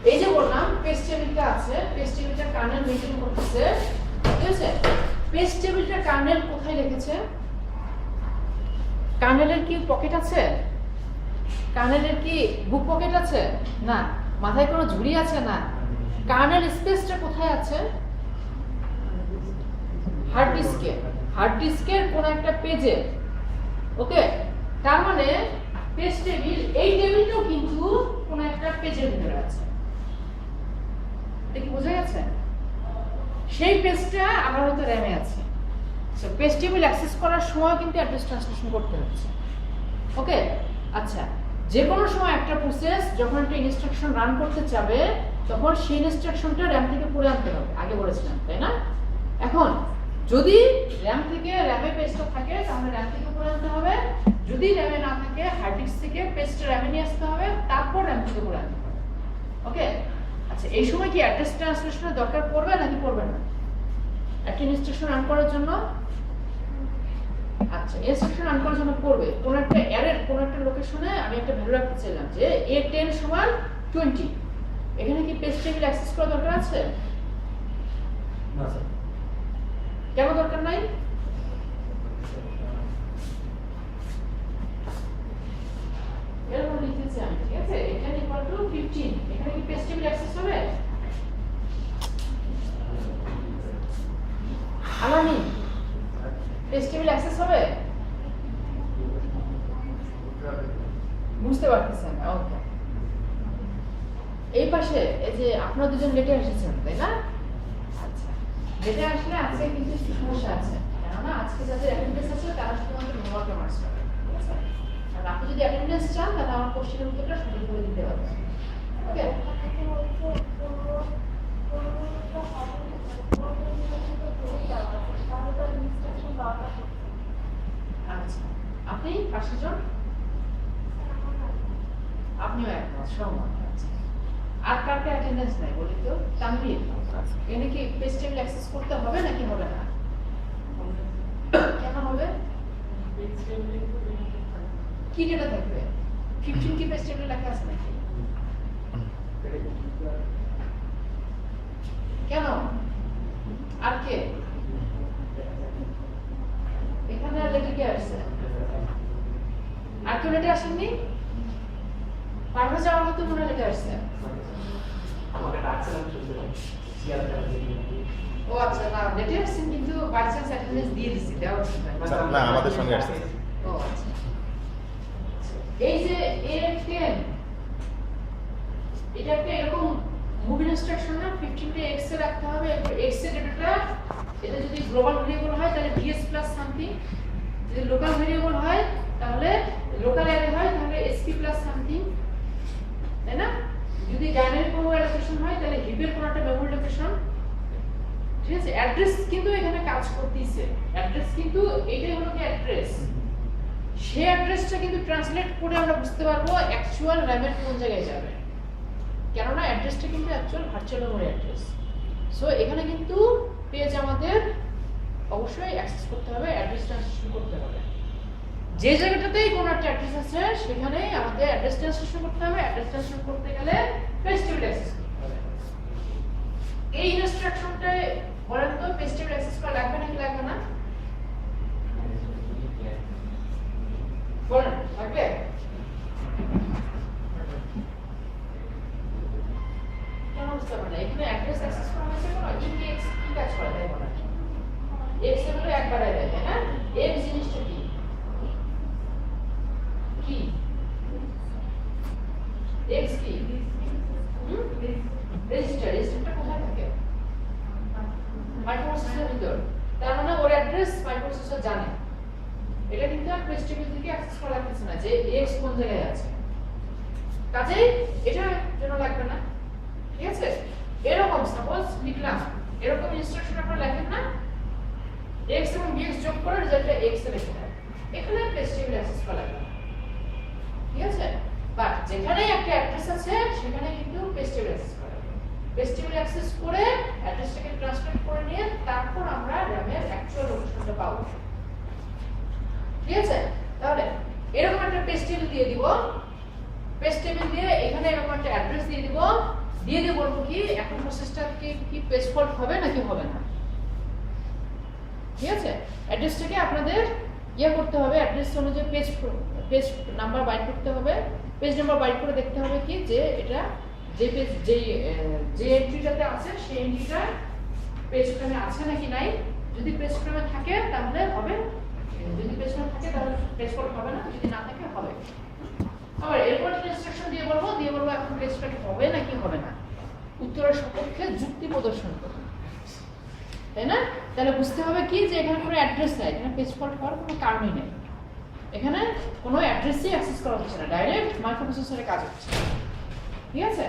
এই যে বললাম পেজ টেবিলটা আছে, পেজ টেবিলটা কার্নেল মেইনটেইন করতেছে, ঠিক আছে? পেজ টেবিলটা কার্নেল কোথায় রেখেছে? কার্নেলের কি পকেট আছে? কার্নেলের কি বুক পকেট আছে? না। মাথায় কোনো ঝুড়ি আছে? না। কার্নেল স্পেসটা কোথায় আছে? হার্ড ডিস্কে, হার্ড ডিস্কের কোন একটা পেজে। ওকে, তার মানে পেজ টেবিল, এই টেবিলটাও কিন্তু কোন একটা পেজের ভিতরে আছে। এটা কি বোঝা গেছে? সেই পেজটা আমার হয়তো র্যামে আছে। সো পেজ টেবিল অ্যাক্সেস করার সময় কিন্তু অ্যাড্রেস ট্রান্সলেশন করতে হচ্ছে। ওকে, আচ্ছা, যে কোনো সময় একটা প্রসেস যখন একটা ইনস্ট্রাকশন রান করতে চাবে তখন সেই ইনস্ট্রাকশনটা র্যাম থেকে পড়ে আনতে হবে, আগে বলেছিলাম তাই না? এখন যদি র্যাম থেকে র্যামে পেজটা থাকে তাহলে র্যাম থেকে পড়ে আনতে হবে, যদি র্যামে না থাকে হার্ড ডিস্ক থেকে পেজটা র্যামে নিয়ে আসতে হবে, তারপর র্যাম থেকে পড়ে আনতে হবে। ওকে, আচ্ছা, এই সময় কি অ্যাড্রেস ট্রান্সলেশনের দরকার পড়বে নাকি পড়বে না একটা ইনস্ট্রাকশন রান করার জন্য? আচ্ছা, ইনস্ট্রাকশন রান করার জন্য পড়বে। কোন একটা অ্যারের কোন একটা লোকেশনে আমি একটা ভ্যালু রাখতে চাইলাম যে a10 সমান 20, এখানে কি পেজ টেবিল অ্যাক্সেস করা দরকার আছে? না স্যার। কেন দরকার নাই? এরকম লিখেছি আমি, ঠিক আছে? এখানে ইকুয়াল টু 15, এখানে কি পেজ টেবিল অ্যাক্সেস হবে? আলামি, পেজ টেবিল অ্যাক্সেস হবে? বুঝতে পারতেছেন? ওকে, এই পাশে এই যে আপনারা দুজন লেটে এসেছেন তাই না? আচ্ছা, লেটে আসলে আজকে কিন্তু একটু সমস্যা আছে, কেননা আজকে যাদের অ্যাটেন্ডেন্স আছে তারা শুধুমাত্র হোমওয়ার্কে মার্কস পাবে, ঠিক আছে? আর আপনি যদি অ্যাটেন্ডেন্স চান তাহলে আমার কোশ্চেনের উত্তরটা সঠিকভাবে দিতে হবে। ওকে, আচ্ছা, আপনি পাশে জন, আপনিও একমত, সহমত। আচ্ছা, আর কারকে অ্যাটেন্ডেন্স নাই বলি তো? তানভীর, এখানে কি পেজ টেবিল অ্যাক্সেস করতে হবে নাকি হবে না? কেন হবে? কি ডেটা থাকবে? 15 কি পেজ টেবিলে লেখা আছে নাকি? কেন? আর কে এখানে লেটে কে আসছে? আর কেউ লেটে আসেননি? পারভেজ আমার মতো মনে লেটে আসছে। আমাকে ডাকছিলাম শুনতে ও আচ্ছা, না লেটে আসছেন কিন্তু বাই চান্স অ্যাটেন্ডেন্স দিয়ে দিছি, দেওয়া উচিত না, আমাদের সঙ্গে আসছে। ও আচ্ছা, এই যে A10 এটা একটা এরকম মুভ ইনস্ট্রাকশন না, 15 টা x এ রাখতে হবে, x এর ডেটাটা এটা যদি গ্লোবাল ভেরিয়েবল হয় তাহলে ds প্লাস সামথিং, যদি লোকাল ভেরিয়েবল হয় তাহলে লোকাল অ্যারে হয় তাহলে sp প্লাস সামথিং, তাই না? যদি ডাইনামিক কোনো অ্যালোকেশন হয় তাহলে হিপের কোনো একটা মেমরি লোকেশন, ঠিক আছে? অ্যাড্রেস কিন্তু এখানে কাজ করতেইছে, অ্যাড্রেস কিন্তু এইটাই হলো কি অ্যাড্রেস, সেই অ্যাড্রেসটা কিন্তু ট্রান্সলেট করে আমরা বুঝতে পারবো অ্যাকচুয়াল র্যামের কোন জায়গায় যাবে, কেননা অ্যাড্রেসটা কিন্তু actual virtual memory address. So এখানে কিন্তু পেজ আমাদের অবশ্যই অ্যাক্সেস করতে হবে, অ্যাড্রেস ট্রান্সলেশন করতে হবে। যে জায়গাটাতেই কোনো একটা অ্যাড্রেস আছে সেখানেই আমাদের অ্যাড্রেস ট্রান্সলেশন করতে হবে। অ্যাড্রেস ট্রান্সলেশন করতে গেলে পেজ টেবিল অ্যাক্সেস করতে হবে। এই ইনস্ট্রাকশনটায় বলেন তো পেজ টেবিল অ্যাক্সেস করা লাগবে নাকি লাগবে না? বলেন, লাগবে? কেন বুঝতে পারবেন না? এখানে অ্যাড্রেস অ্যাক্সেস করা হয়েছে কোনো কি x কি কাজ করে তাই বলেন? x এর হলো একবার দেয় তাই না? x জিনিসটা কি? কি x কি? রেজিস্টার, রেজিস্টারটা কোথায় থাকে? মাইক্রোপ্রসেসরের ভিতর। তার মানে ওর অ্যাড্রেস মাইক্রোপ্রসেসর জানে। এটা কিন্তু আর পেজ টেবিল থেকে অ্যাক্সেস করা লাগছে না যে x কোন জায়গায় আছে, কাজেই এটা জন্য লাগবে না, ঠিক আছে? এরকম সাপোজ লিখলাম, এরকম ইনস্ট্রাকশন আপনারা লেখেন না, x এবং bx যোগ করে রেজাল্টটা x এ লিখতে হয়, এখানে পেজ টেবিল অ্যাক্সেস করা লাগবে না, ঠিক আছে? বাট যেখানেই একটা অ্যাড্রেস আছে সেখানে কিন্তু পেজ টেবিল অ্যাক্সেস করা লাগবে। পেজ টেবিল অ্যাক্সেস করে অ্যাড্রেসটাকে ট্রান্সলেট করে নিয়ে তারপর আমরা র্যামের অ্যাকচুয়াল লোকেশনটা পাবো, ঠিক আছে? তাহলে এরকম একটা পেজ টেবিল দিয়ে দিব, পেজ টেবিল দিয়ে এখানে এরকম একটা অ্যাড্রেস দিয়ে দিব, দিয়ে বলবো কি এখন প্রসেসটা কি পেজ ফল্ট হবে নাকি হবে না। ঠিক আছে, অ্যাড্রেসটাকে আপনাদের করতে হবে, অ্যাড্রেস অনুযায়ী পেজ নাম্বার বাইট করতে হবে। পেজ নাম্বার বাইট করে দেখতে হবে কি যে এটা যে পেজ যে এন্ট্রিটাতে আছে সেই এন্ট্রিটা পেজ ফ্রেমে আছে নাকি নাই। যদি পেজ ফ্রেমে থাকে তাহলে হবে, যদি পেজ ফ্রেমে থাকে তাহলে পেজ ফল্ট হবে না, যদি না থাকে হবে। আবার এরপর ইনস্ট্রাকশন দিয়ে বলবো এখন পেজ ফল্ট হবে নাকি হবে না, উত্তরের সপক্ষে যুক্তি প্রদর্শন করুন, তাই না? তাহলে বুঝতে হবে কি যে এখানে কোনো অ্যাড্রেস নাই, এখানে পেজ ফল্ট হওয়ার কোনো কারণই নেই, এখানে কোনো অ্যাড্রেসই অ্যাক্সেস করা হচ্ছে না, ডাইরেক্ট মাইক্রোপ্রসেসরে কাজ হচ্ছে। ঠিক আছে,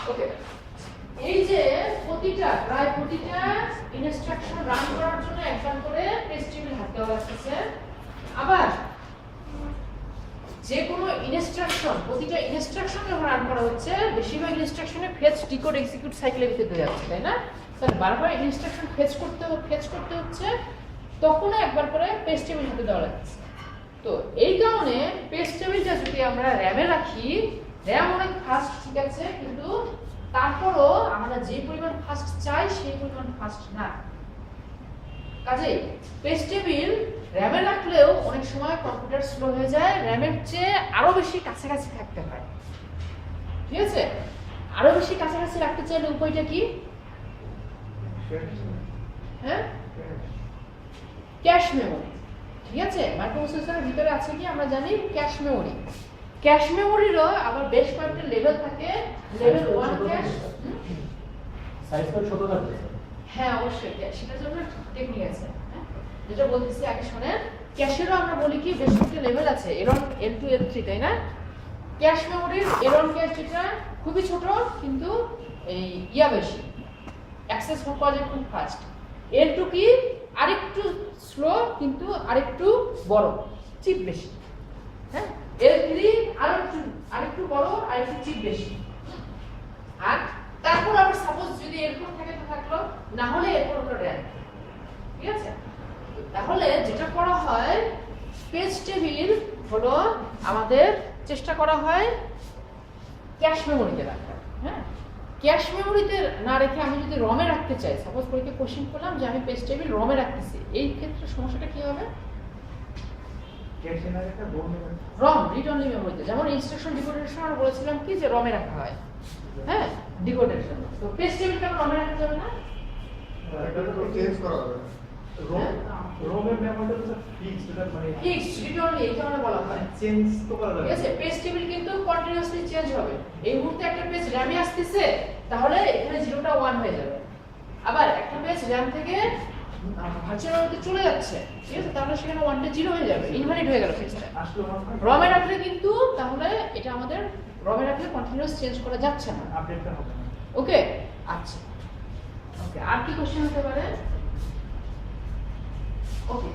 ওকে। এই যে প্রায় প্রতিটা ইনস্ট্রাকশন রান করার জন্য একবার করে পেজ টেবিল হাতে দেওয়া লাগতেছে। আবার যে কোনো ইনস্ট্রাকশন, প্রতিটা ইনস্ট্রাকশন যখন রান করা হচ্ছে বেশিরভাগ ইনস্ট্রাকশনে ফেচ, ডিকোড, এক্সিকিউট সাইকেলের ভিতরে যাচ্ছে, তাই না? তাহলে বারবার ইনস্ট্রাকশন ফেচ করতে হচ্ছে, তখনও একবার করে পেজ টেবিল হাতে দেওয়া লাগছে। তো এই কারণে পেজ টেবিলটা যদি আমরা র্যামে রাখি, র্যাম অনেক ফাস্ট, ঠিক আছে, কিন্তু তারপরও আমরা যে পরিমাণ ফাস্ট চাই সেই পরিমাণ ফাস্ট না। কাজেই পেজ টেবিল র্যামে রাখলেও অনেক সময় কম্পিউটার স্লো হয়ে যায়, র্যামের চেয়ে আরো বেশি কাছাকাছি থাকতে হয়। ঠিক আছে, আরো বেশি কাছাকাছি রাখতে চাইলে উপায়টা কি? হ্যাঁ, ক্যাশ মেমোরি। ঠিক আছে, মাইক্রোপ্রসেসরের ভিতরে আছে কি আমরা জানি ক্যাশ মেমোরি। ক্যাশ মেমোরিরও আবার বেশ কয়েকটা লেভেল থাকে। লেভেল 1 ক্যাশ, সাইজটা ছোট থাকবে। হ্যাঁ অবশ্যই, সেটার জন্য টেকনিক আছে। যেটা বলতেছি আগে শোনেন, ক্যাশেরও আমরা বলি কি বেশ কয়েকটা লেভেল আছে, L1 L2 L3, তাই না? ক্যাশ মেমোরির L1 ক্যাশ যেটা খুবই ছোট কিন্তু এই বেশি, অ্যাক্সেস করা যায় খুব ফাস্ট। L2 কি আরেকটু স্লো কিন্তু আরেকটু বড়, চিপ বেশি। হ্যাঁ, L3 আরেকটু বড়, আরেকটু চিপ বেশি। আর তারপর আবার সাপোজ যদি L4 থাকে তো থাকলো, না হলে L4 হলো র্যাম। ঠিক আছে, তাহলে যেটা করা হয় পেজ টেবিল হলো আমাদের চেষ্টা করা হয় ক্যাশ মেমোরিতে রাখা। হ্যাঁ, ক্যাশ মেমোরিতে না রেখে আমি যদি রমে রাখতে চাই, সাপোজ পরীক্ষা কোশ্চেন করলাম যে আমি পেজ টেবিল রমে রাখতেছি, এই ক্ষেত্রে সমস্যাটা কি হবে? রম রিড অনলি মেমোরিতে, যেমন ইনস্ট্রাকশন ডিকোডের সময় আমরা বলেছিলাম কি যে রমে রাখা হয়। হ্যাঁ, ডিকোডের জন্য তো পেজ টেবিলটা রমে রাখা যাবে না, এটা তো চেঞ্জ করা হবে না। রোমের মেমোরিটা তো ফিক্সড, এটা মানে ফিক্সড রিড অনলি এই কারণে বলা হয়। চেঞ্জ তো করা যাবে। ঠিক আছে, পেজ টেবিল কিন্তু কন্টিনিউয়াসলি চেঞ্জ হবে। এই মুহূর্তে একটা পেজ র্যামে আসতেছে, তাহলে এখানে 0টা 1 হয়ে যাবে। আবার একটা পেজ র্যাম থেকে ভার্চুয়াল মেমোরিতে চলে যাচ্ছে, ঠিক আছে, তাহলে সেখানে 1টা 0 হয়ে যাবে, ইনভ্যালিড হয়ে গেল পেজটা। আসলে রমে রাখলে কিন্তু তাহলে এটা আমাদের রমে রাখলে কন্টিনিউয়াস চেঞ্জ করা যাচ্ছে না, আপডেটটা হবে না। ওকে। আচ্ছা, ওকে, আর কি কোশ্চেন হতে পারে? ওকে।